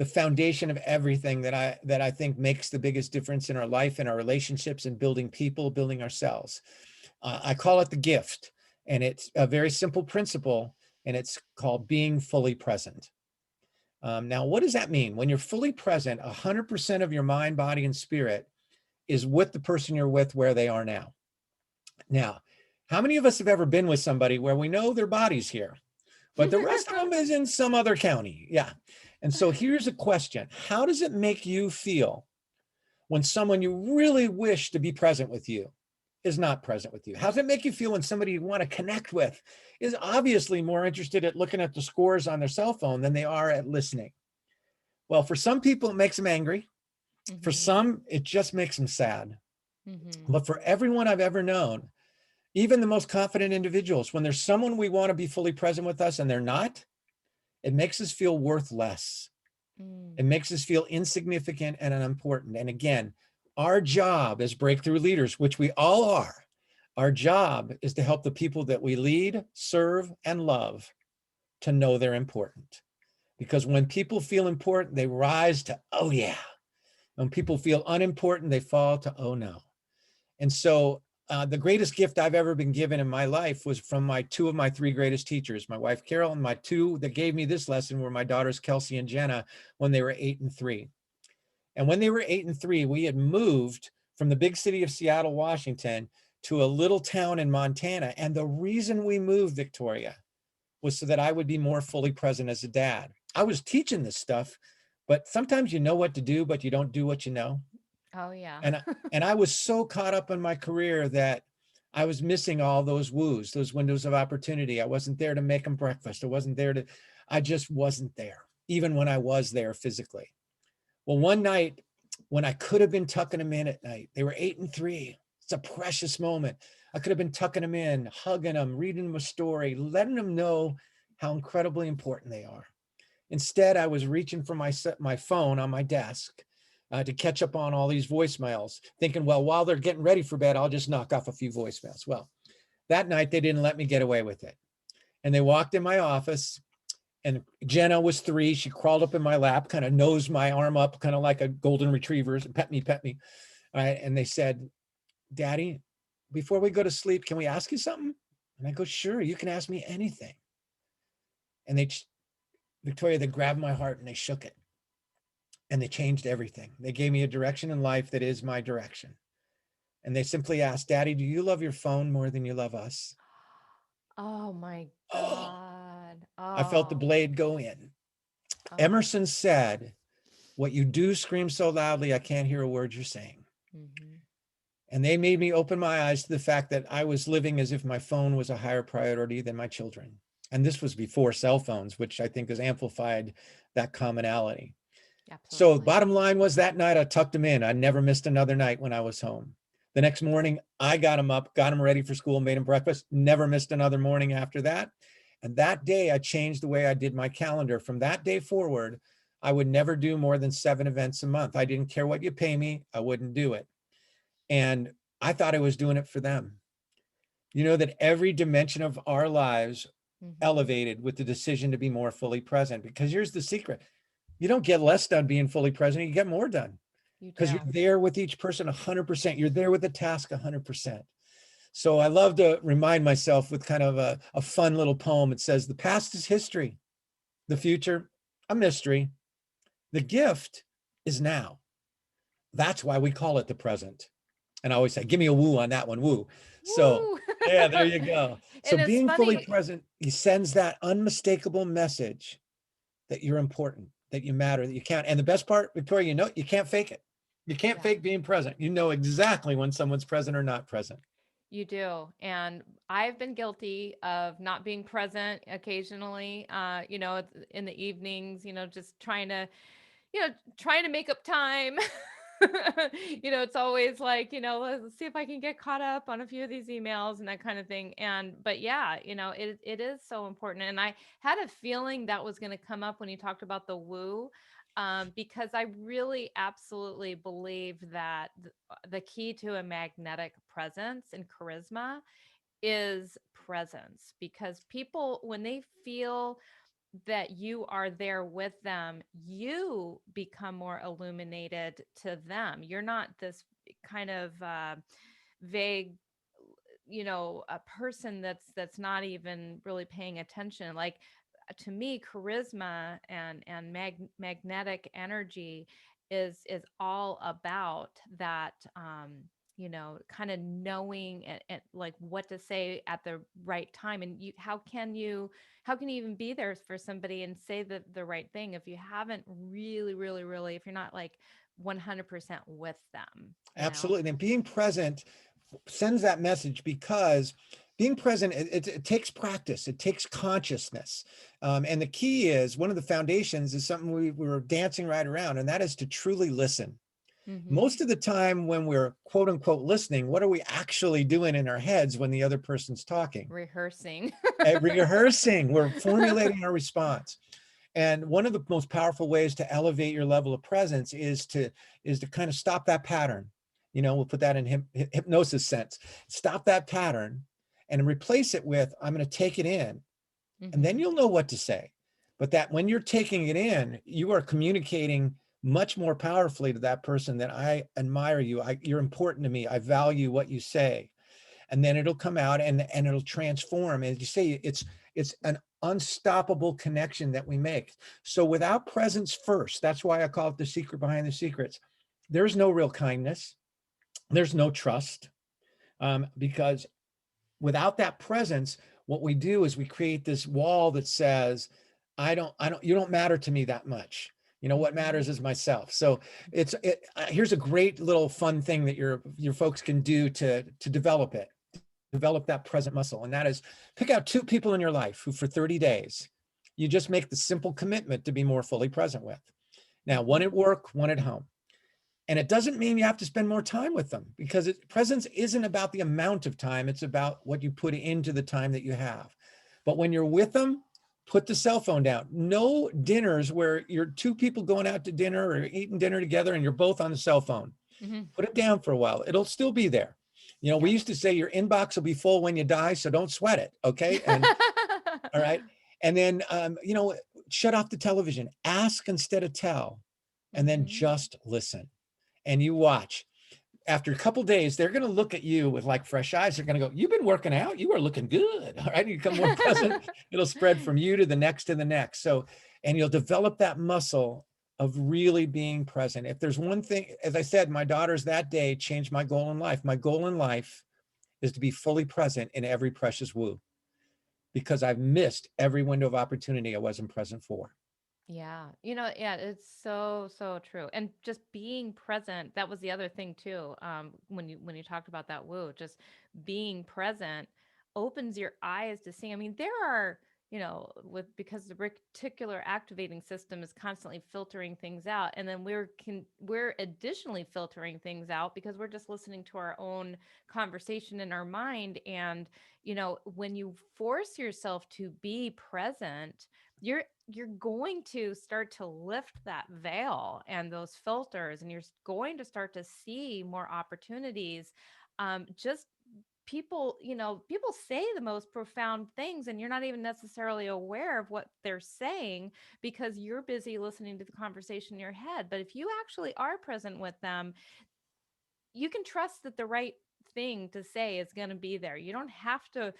foundation of everything that I think makes the biggest difference in our life and our relationships and building people, building ourselves. I call it the gift, and it's a very simple principle, and it's called being fully present. Now, what does that mean? When you're fully present, 100% of your mind, body, and spirit is with the person you're with where they are now. Now, how many of us have ever been with somebody where we know their body's here, but the rest of them is in some other county? Yeah. And so here's a question. How does it make you feel when someone you really wish to be present with you is not present with you? How does it make you feel when somebody you want to connect with is obviously more interested at looking at the scores on their cell phone than they are at listening? Well, for some people, it makes them angry. For Hmm. some, it just makes them sad. Hmm. But for everyone I've ever known, even the most confident individuals, when there's someone we want to be fully present with us and they're not, it makes us feel worth less. Mm. It makes us feel insignificant and unimportant. And again, our job as breakthrough leaders, which we all are, our job is to help the people that we lead, serve, and love to know they're important. Because when people feel important, they rise to, oh yeah. When people feel unimportant, they fall to, oh no. And so the greatest gift I've ever been given in my life was from my two of my three greatest teachers, my wife, Carol, and my two that gave me this lesson were my daughters, Kelsey and Jenna, when they were 8 and 3. And when they were 8 and 3, we had moved from the big city of Seattle, Washington, to a little town in Montana. And the reason we moved, Victoria, was so that I would be more fully present as a dad. I was teaching this stuff, but sometimes you know what to do, but you don't do what you know. Oh, yeah. And I was so caught up in my career that I was missing all those woos, those windows of opportunity. I wasn't there to make them breakfast. I just wasn't there, even when I was there physically. Well, one night when I could have been tucking them in at night, they were 8 and 3. It's a precious moment. I could have been tucking them in, hugging them, reading them a story, letting them know how incredibly important they are. Instead, I was reaching for my phone on my desk to catch up on all these voicemails, thinking, well, while they're getting ready for bed, I'll just knock off a few voicemails. Well, that night they didn't let me get away with it. And they walked in my office, and Jenna was 3. She crawled up in my lap, kind of nosed my arm up, kind of like a golden retriever, pet me, pet me. All right. And they said, Daddy, before we go to sleep, can we ask you something? And I go, sure, you can ask me anything. And Victoria, they grabbed my heart and they shook it. And they changed everything. They gave me a direction in life that is my direction. And they simply asked, Daddy, do you love your phone more than you love us? Oh, my Oh, God. I felt the Oh, blade go in. oh. Emerson said, what you do screams so loudly, I can't hear a word you're saying. Hmm. And they made me open my eyes to the fact that I was living as if my phone was a higher priority than my children. And this was before cell phones, which I think has amplified that commonality. So Absolutely. bottom line was that night I tucked him in. I never missed another night when I was home. The next morning, I got him up, got him ready for school, made him breakfast, never missed another morning after that. And that day I changed the way I did my calendar. From that day forward, I would never do more than 7 events a month. I didn't care what you pay me, I wouldn't do it. And I thought I was doing it for them. You know that every dimension of our lives Hmm. elevated with the decision to be more fully present. Because here's the secret. You don't get less done being fully present, you get more done You because you're do. there with each person 100%. You're there with the task 100%. So I love to remind myself with kind of a fun little poem. It says, the past is history, the future, a mystery. The gift is now. That's why we call it the present. And I always say, give me a woo on that one, woo. So Woo. yeah, there you go. So And it's being fully funny. present, he sends that unmistakable message that you're important, that you matter, that you count. And the best part, Victoria, you know, you can't fake it. You can't Yeah. fake being present. You know exactly when someone's present or not present. You do. And I've been guilty of not being present occasionally, in the evenings, just trying to make up time. It's always like, let's see if I can get caught up on a few of these emails and that kind of thing. But yeah, it is so important. And I had a feeling that was going to come up when you talked about the woo. because I really absolutely believe that the key to a magnetic presence and charisma is presence, because people, when they feel that you are there with them, you become more illuminated to them. You're not this kind of vague, a person that's not even really paying attention. Like, to me, charisma and magnetic energy is all about that, kind of knowing and like what to say at the right time. And how can you even be there for somebody and say the right thing if you haven't really, if you're not like 100% with them? Absolutely. And being present sends that message, because being present, it takes practice, it takes consciousness. And the key is, one of the foundations is something we were dancing right around, and that is to truly listen. Mm-hmm. Most of the time when we're quote unquote listening, what are we actually doing in our heads when the other person's talking? Rehearsing. Rehearsing, we're formulating our response. And one of the most powerful ways to elevate your level of presence is to kind of stop that pattern. We'll put that in hypnosis sense. Stop that pattern and replace it with, I'm going to take it in. And then Mm-hmm. you'll know what to say. But that when you're taking it in, you are communicating much more powerfully to that person that I admire you. You're important to me. I value what you say. And then it'll come out and it'll transform. As you say, it's an unstoppable connection that we make. So without presence first, that's why I call it the secret behind the secrets. There's no real kindness. There's no trust, because without that presence, what we do is we create this wall that says, you don't matter to me that much. What Mm-hmm. matters is myself. So here's a great little fun thing that your folks can do to develop that present muscle. And that is, pick out 2 people in your life who for 30 days, you just make the simple commitment to be more fully present with. Now, one Mm-hmm. at work, one at home. And it doesn't mean you have to spend more time with them, because presence isn't about the amount of time. It's about what you put into the time that you have. But when you're with them, put the cell phone down. No dinners where you're 2 people going out to dinner or eating dinner together and you're both on the cell phone. Mm-hmm. Put it down for a while. It'll still be there. We Yep. used to say your inbox will be full when you die, so don't sweat it. Okay. And all right. And then, shut off the television, ask instead of tell, and then Mm-hmm. just listen. And you watch. After a couple of days, they're going to look at you with like fresh eyes. They're going to go, "You've been working out. You are looking good." All right. You become more present. It'll spread from you to the next to the next. So, and you'll develop that muscle of really being present. If there's one thing, as I said, my daughters that day changed my goal in life. My goal in life is to be fully present in every precious woo, because I've missed every window of opportunity I wasn't present for. Yeah. Yeah, it's so true. And just being present, that was the other thing too. When you talked about that woo, just being present opens your eyes to seeing. I mean, there are, because the reticular activating system is constantly filtering things out. And then we're additionally filtering things out because we're just listening to our own conversation in our mind. And, when you force yourself to be present, you're going to start to lift that veil and those filters, and you're going to start to see more opportunities. Just people say the most profound things, and you're not even necessarily aware of what they're saying because you're busy listening to the conversation in your head. But if you actually are present with them, you can trust that the right thing to say is going to be there. You don't have to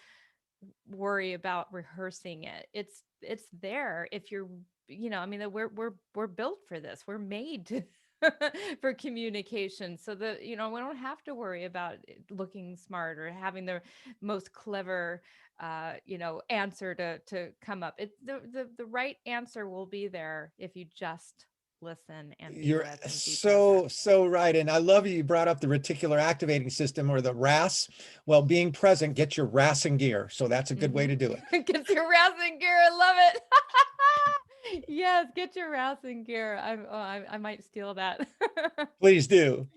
worry about rehearsing it. It's there if you're, I mean, we're built for this. We're made to for communication. So that, we don't have to worry about looking smart or having the most clever answer to come up. The right answer will be there if you just listen and be You're with and be present. so right. And I love you brought up the reticular activating system, or the RAS. Well, being present gets your RAS in gear. So that's a good way Mm-hmm. to do it. Gets your rousing gear. I love it. Yes, get your rousing gear. I might steal that. Please do.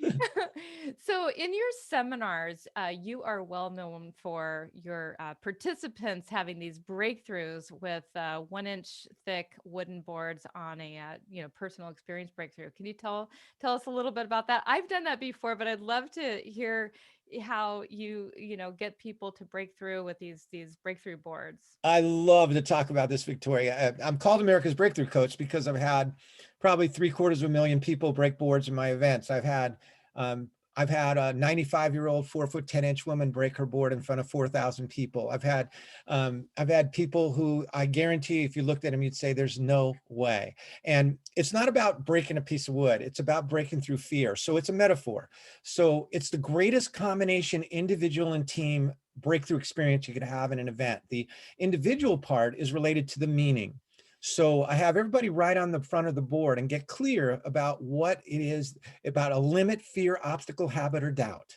So, in your seminars, you are well known for your participants having these breakthroughs with 1 inch thick wooden boards on a personal experience breakthrough. Can you tell us a little bit about that? I've done that before, but I'd love to hear how you get people to break through with these breakthrough boards. I love to talk about this, Victoria. I'm called America's Breakthrough Coach because I've had probably 750,000 people break boards in my events. Um, I've had a 95-year-old 4 foot 10 inch woman break her board in front of 4,000 people. I've had people who I guarantee if you looked at them, you'd say there's no way. And it's not about breaking a piece of wood. It's about breaking through fear. So it's a metaphor. So it's the greatest combination individual and team breakthrough experience you could have in an event. The individual part is related to the meaning. So I have everybody write on the front of the board and get clear about what it is about a limit, fear, obstacle, habit, or doubt.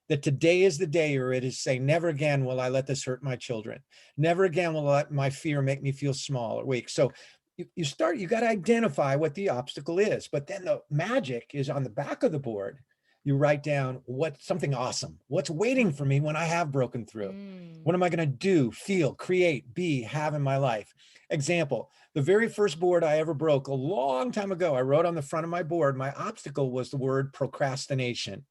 That today is the day, or it is say, never again will I let this hurt my children. Never again will I let my fear make me feel small or weak. So you got to identify what the obstacle is, but then the magic is on the back of the board. You write down what's something awesome, what's waiting for me when I have broken through. What Mm. am I going to do, feel, create, be, have in my life? Example, the very first board I ever broke a long time ago, I wrote on the front of my board, my obstacle was the word procrastination,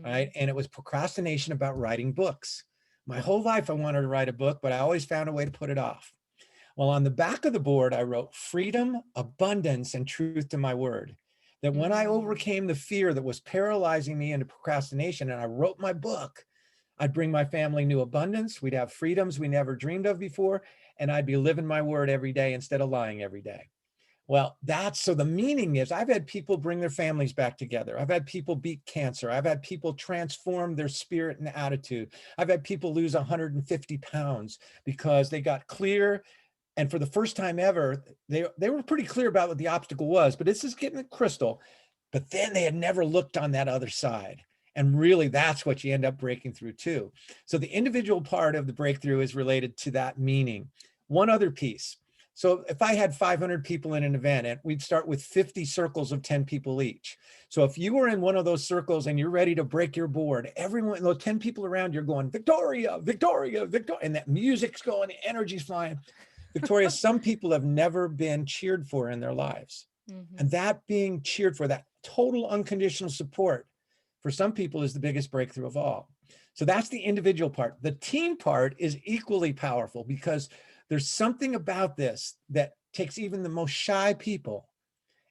right? Mhm. And it was procrastination about writing books. My whole life I wanted to write a book, but I always found a way to put it off. Well, on the back of the board, I wrote freedom, abundance, and truth to my word. That when I Mm. overcame the fear that was paralyzing me into procrastination and I wrote my book, I'd bring my family new abundance. We'd have freedoms we never dreamed of before. And I'd be living my word every day instead of lying every day. Well, that's so the meaning is I've had people bring their families back together. I've had people beat cancer. I've had people transform their spirit and attitude. I've had people lose 150 pounds because they got clear. And for the first time ever, they were pretty clear about what the obstacle was, but this is getting it crystal. But then they had never looked on that other side. And really, that's what you end up breaking through too. So the individual part of the breakthrough is related to that meaning. One other piece. So if I had 500 people in an event, and we'd start with 50 circles of 10 people each. So if you were in one of those circles and you're ready to break your board, everyone, those 10 people around, you're going, Victoria, Victoria, Victoria. And that music's going, the energy's flying. Victoria, some people have never been cheered for in their lives. And Mhm. that being cheered for, that total unconditional support, for some people is the biggest breakthrough of all. So that's the individual part. The team part is equally powerful because there's something about this that takes even the most shy people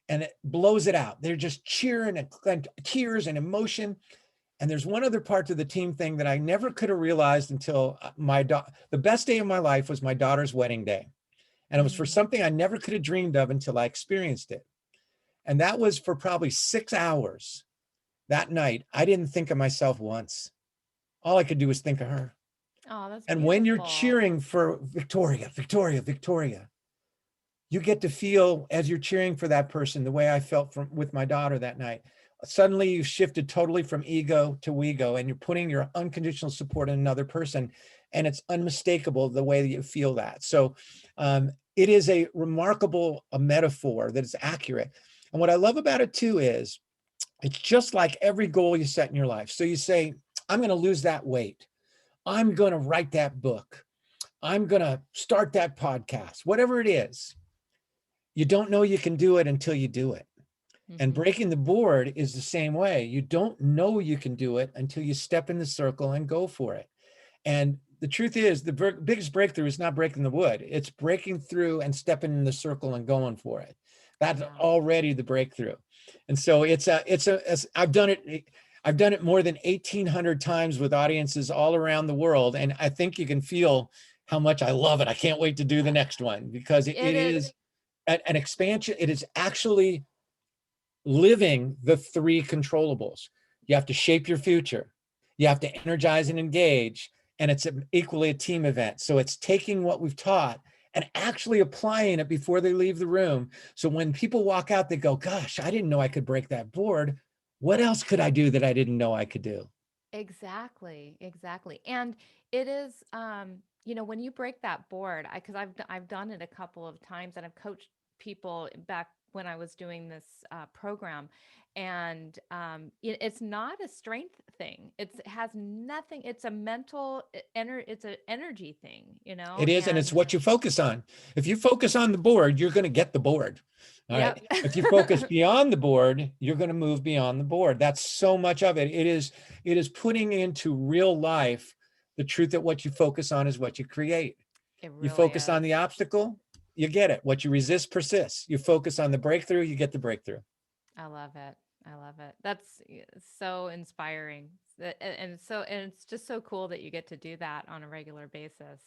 and it blows it out. They're just cheering and tears and emotion. And there's one other part to the team thing that I never could have realized until the best day of my life was my daughter's wedding day. And it was for Mm. something I never could have dreamed of until I experienced it. And that was for probably 6 hours that night. I didn't think of myself once. All I could do was think of her. Oh, that's And when you're beautiful. cheering for Victoria, Victoria, Victoria, you get to feel as you're cheering for that person the way I felt with my daughter that night. Suddenly you've shifted totally from ego to we go, and you're putting your unconditional support in another person. And it's unmistakable the way that you feel that. So it is a remarkable metaphor that is accurate. And what I love about it too is it's just like every goal you set in your life. So you say, I'm going to lose that weight. I'm going to write that book. I'm going to start that podcast, whatever it is. You don't know you can do it until you do it. And Mhm. breaking the board is the same way. You don't know you can do it until you step in the circle and go for it. And the truth is, the biggest breakthrough is not breaking the wood. It's breaking through and stepping in the circle and going for it. That's Yeah. already the breakthrough. And so I've done it. I've done it more than 1,800 times with audiences all around the world. And I think you can feel how much I love it. I can't wait to do the next one because it It is. is an expansion. It is actually living the three controllables. You have to shape your future. You have to energize and engage. And it's equally a team event. So it's taking what we've taught and actually applying it before they leave the room. So when people walk out, they go, gosh, I didn't know I could break that board. What else could I do that I didn't know I could do? Exactly, exactly. And it is, when you break that board, because I've done it a couple of times and I've coached people back when I was doing this program, and it's not a strength thing. It has nothing. It's a mental it's an energy thing, It is, and it's and what you focus on. If you focus on the board, you're going to get the board. All yep. right. If you focus beyond the board, you're going to move beyond the board. That's so much of it. It is putting into real life the truth that what you focus on is what you create. It You really focus on is. the obstacle, you get it. What you resist persists. You focus on the breakthrough, you get the breakthrough. I love it. I love it. That's so inspiring. And it's just so cool that you get to do that on a regular basis.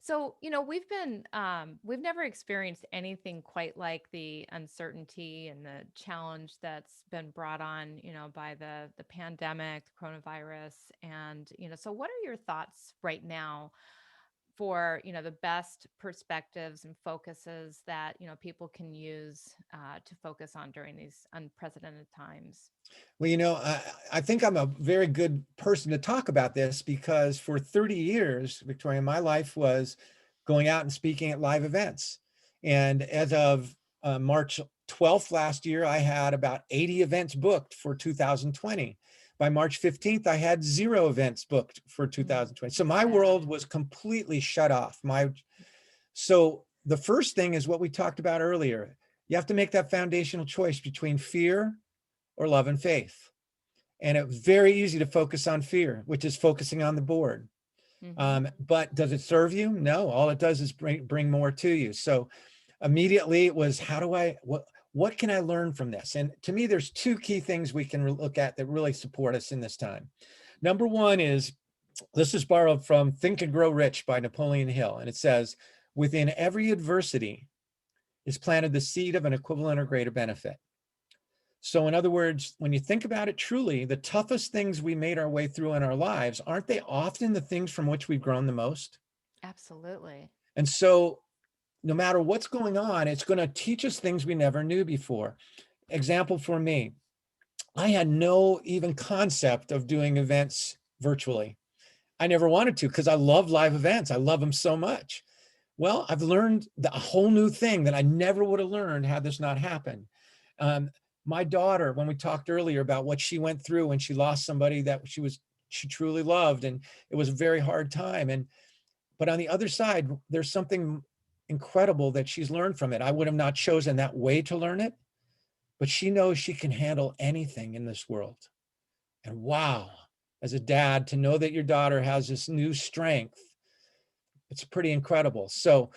So, we've never experienced anything quite like the uncertainty and the challenge that's been brought on, by the pandemic, the coronavirus. And, so what are your thoughts right now for, the best perspectives and focuses that, people can use to focus on during these unprecedented times? Well, I think I'm a very good person to talk about this because for 30 years, Victoria, my life was going out and speaking at live events. And as of March 12th last year, I had about 80 events booked for 2020. By March 15th, I had 0 events booked for 2020. So my Sad. world was completely shut off. So the first thing is what we talked about earlier. You have to make that foundational choice between fear or love and faith. And it was very easy to focus on fear, which is focusing on the board. Hmm. But does it serve you? No, all it does is bring more to you. So immediately it was, what can I learn from this? And to me, there's 2 key things we can look at that really support us in this time. Number one is, this is borrowed from Think and Grow Rich by Napoleon Hill. And it says, within every adversity is planted the seed of an equivalent or greater benefit. So in other words, when you think about it truly, the toughest things we made our way through in our lives, aren't they often the things from which we've grown the most? Absolutely. And so no matter what's going on, it's going to teach us things we never knew before. Example for me, I had no even concept of doing events virtually. I never wanted to because I love live events. I love them so much. Well, I've learned a whole new thing that I never would have learned had this not happened. Um, my daughter, when we talked earlier about what she went through when she lost somebody that she truly loved, and it was a very hard time. But on the other side, there's something incredible that she's learned from it. I would have not chosen that way to learn it, but she knows she can handle anything in this world. And wow, as a dad, to know that your daughter has this new strength, it's pretty incredible. So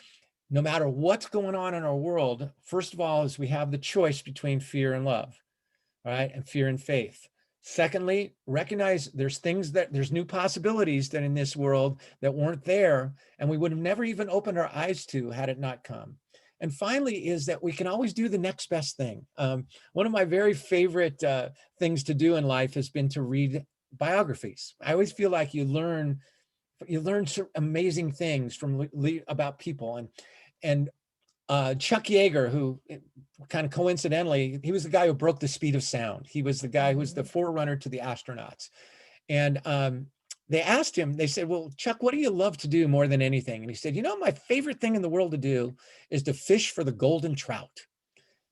no matter what's going on in our world, first of all, is we have the choice between fear and love, right? And fear and faith. Secondly, recognize there's new possibilities that in this world that weren't there, and we would have never even opened our eyes to had it not come. And finally, is that we can always do the next best thing. One of my very favorite things to do in life has been to read biographies. I always feel like you learn some amazing things from about people. And Chuck Yeager, who kind of coincidentally, he was the guy who broke the speed of sound. He was the guy who was the Hmm. forerunner to the astronauts. And they asked him, they said, well, Chuck, what do you love to do more than anything? And he said, my favorite thing in the world to do is to fish for the golden trout.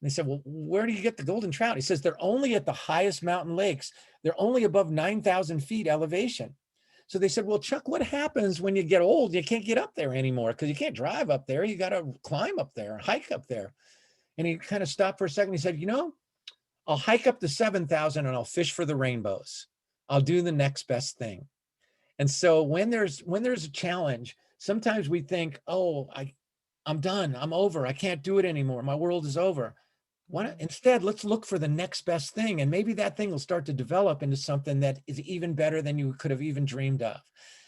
And they said, well, where do you get the golden trout? He says, they're only at the highest mountain lakes. They're only above 9,000 feet elevation. So they said, well, Chuck, what happens when you get old? You can't get up there anymore because you can't drive up there. You got to climb up there, hike up there. And he kind of stopped for a second. He said, I'll hike up to 7,000 and I'll fish for the rainbows. I'll do the next best thing. And so when there's a challenge, sometimes we think, oh, I'm done. I'm over. I can't do it anymore. My world is over. Instead, let's look for the next best thing. And maybe that thing will start to develop into something that is even better than you could have even dreamed of.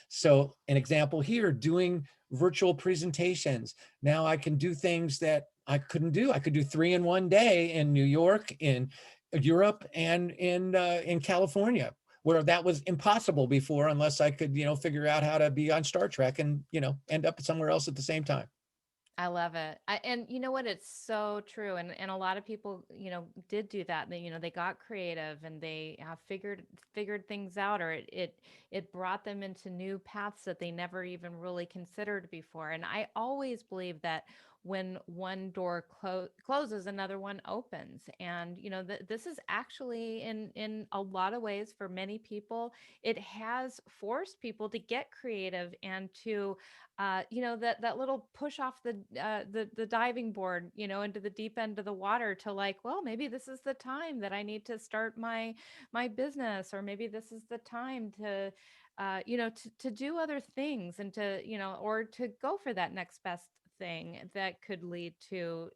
So an example here, doing virtual presentations. Now I can do things that I couldn't do. I could do 3 in one day in New York, in Europe, and in California, where that was impossible before, unless I could, figure out how to be on Star Trek and, end up somewhere else at the same time. I love it. And you know what? It's so true. And a lot of people, did do that. They got creative and they figured things out, or it brought them into new paths that they never even really considered before. And I always believe that when one door closes, another one opens. And, this is actually in a lot of ways for many people, it has forced people to get creative and to, that little push off the diving board, into the deep end of the water to like, well, maybe this is the time that I need to start my business, or maybe this is the time to to do other things and to, or to go for that next best thing that could lead to,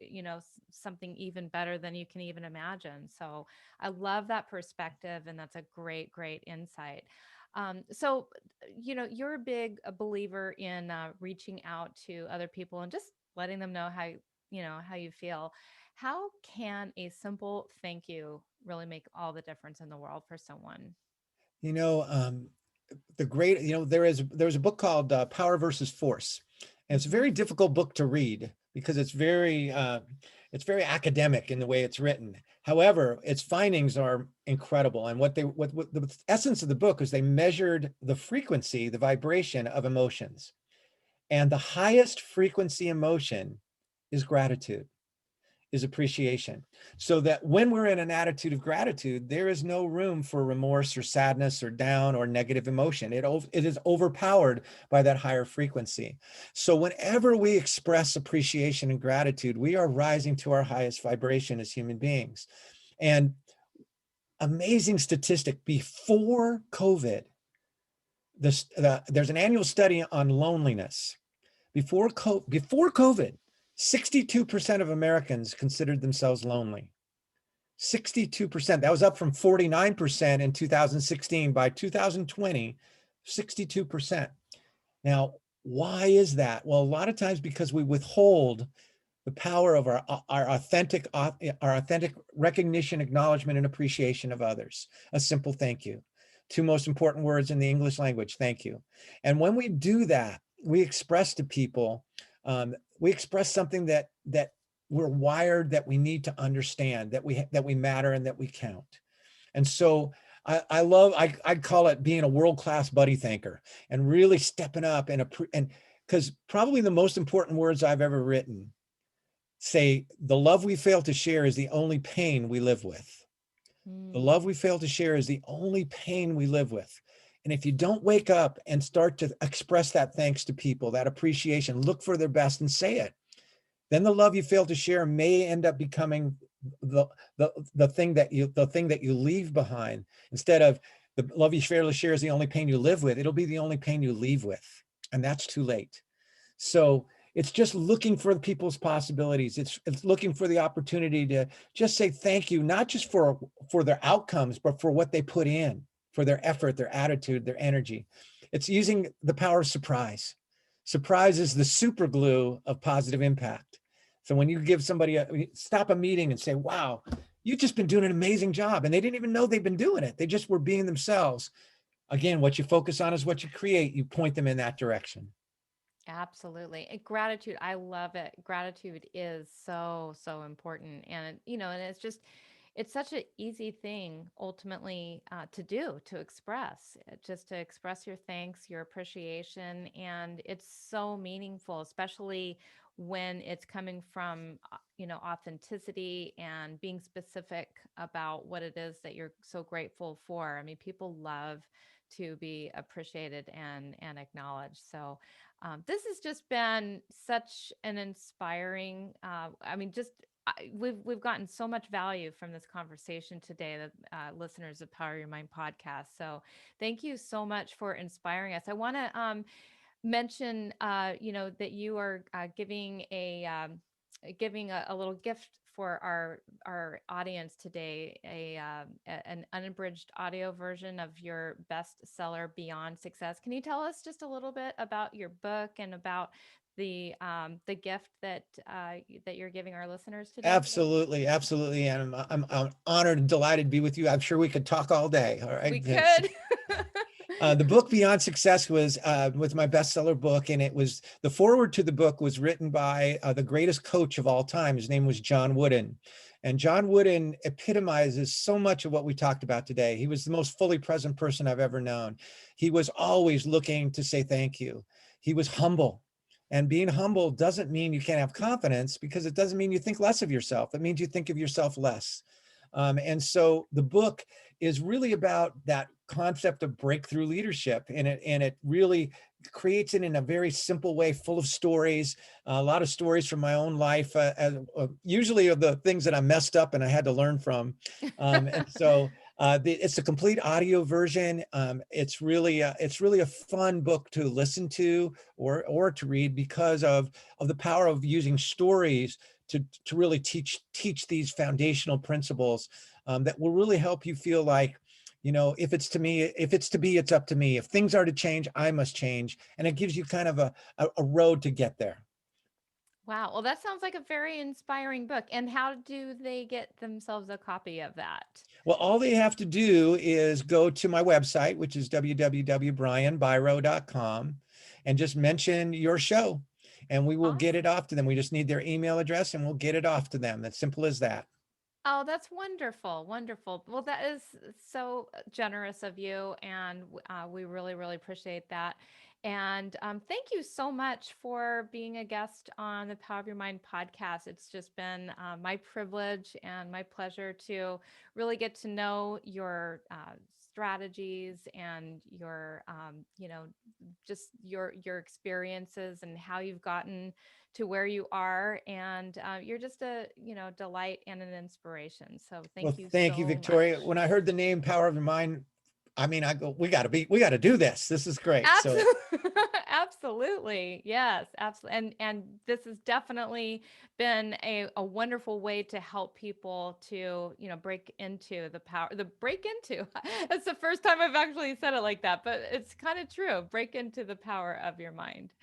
something even better than you can even imagine. So I love that perspective. And that's a great, great insight. So, you're a believer in reaching out to other people and just letting them know how you feel. How can a simple thank you really make all the difference in the world for someone? You know, there's a book called Power versus Force, and it's a Hmm. very difficult book to read because it's very academic in the way it's written. However, its findings are incredible, and what the essence of the book is they measured the frequency, the vibration of emotions, and the highest frequency emotion is gratitude, is appreciation. So that when we're in an attitude of gratitude, there is no room for remorse or sadness or down or negative emotion. It is overpowered by that higher frequency. So whenever we express appreciation and gratitude, we are rising to our highest vibration as human beings. And amazing statistic, before COVID, there's an annual study on loneliness. Before COVID, 62% of Americans considered themselves lonely. 62%. That was up from 49% in 2016. By 2020, 62%. Now, why is that? Well, a lot of times because we withhold the power of our authentic recognition, acknowledgement, and appreciation of others. A simple thank you. Two most important words in the English language, thank you. And when we do that, we express to people, we express something that we're wired, that we need to understand, that we matter and that we count. And so I call it being a world-class buddy thanker and really stepping up and because probably the most important words I've ever written say, the love we fail to share is the only pain we live with. The love we fail to share is the only pain we live with. And if you don't wake up and start to express that thanks to people, that appreciation, look for their best and say it, then the love you fail to share may end up becoming the thing that you leave behind. Instead of the love you fail to share is the only pain you live with, it'll be the only pain you leave with. And that's too late. So it's just looking for people's possibilities. It's looking for the opportunity to just say thank you, not just for their outcomes, but for what they put in, for their effort, their attitude, their energy. It's using the power of surprise. Surprise is the super glue of positive impact. So when you give somebody stop a meeting and say, wow, you've just been doing an amazing job. And they didn't even know they've been doing it. They just were being themselves. Again, what you focus on is what you create. You point them in that direction. Absolutely. And gratitude, I love it. Gratitude is so, so important. And, and it's such an easy thing ultimately to do, to express, just to express your thanks, your appreciation. And it's so meaningful, especially when it's coming from, authenticity and being specific about what it is that you're so grateful for. I mean, people love to be appreciated and acknowledged. So, this has just been such an inspiring. Just we've gotten so much value from this conversation today, that listeners of Power Your Mind podcast. So thank you so much for inspiring us. I want to mention, that you are giving a little gift for our audience today, an unabridged audio version of your bestseller Beyond Success. Can you tell us just a little bit about your book and about the gift that you're giving our listeners today? Absolutely, absolutely. And I'm honored and delighted to be with you. I'm sure we could talk all day. All right. We could. The book Beyond Success was my bestseller book, and it was the foreword to the book was written by the greatest coach of all time. His name was John Wooden, and John Wooden epitomizes so much of what we talked about today. He was the most fully present person I've ever known. He was always looking to say thank you. He was humble. And being humble doesn't mean you can't have confidence, because it doesn't mean you think less of yourself. It means you think of yourself less. And so the book is really about that concept of breakthrough leadership, and it really creates it in a very simple way, full of stories, a lot of stories from my own life, usually of the things that I messed up and I had to learn from. And so it's a complete audio version. It's really a fun book to listen to or to read, because of the power of using stories to really teach these foundational principles that will really help you feel like, if it's to me, if it's to be, it's up to me. If things are to change, I must change. And it gives you kind of a road to get there. Wow. Well, that sounds like a very inspiring book. And how do they get themselves a copy of that? Well, all they have to do is go to my website, which is www.brianbiro.com, and just mention your show, and we will get it Awesome. off to them. We just need their email address and we'll get it off to them. As simple as that. Oh, that's wonderful. Wonderful. Well, that is so generous of you. And we really, really appreciate that. And thank you so much for being a guest on the Power of Your Mind podcast. It's just been my privilege and my pleasure to really get to know your strategies and your, just your experiences and how you've gotten to where you are. And you're just a, delight and an inspiration. So Well, thank you thank you, so Victoria. much. When I heard the name Power of Your Mind, I mean, I go, we got to do this. This is great. So Absolutely. Absolutely. Yes, absolutely. And this has definitely been a wonderful way to help people to, break into the power, the break into. That's the first time I've actually said it like that, but it's kind of true. Break into the power of your mind.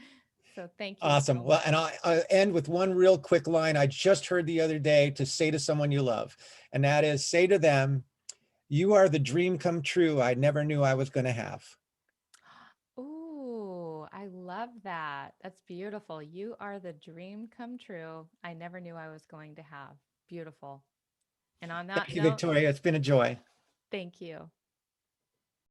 So thank you awesome. so Well, and much. I end with one real quick line I just heard the other day to say to someone you love. And that is, say to them, you are the dream come true I never knew I was going to have. Ooh, I love that. That's beautiful. You are the dream come true I never knew I was going to have. Beautiful. And on that Thank you, note, Victoria. It's been a joy. thank you.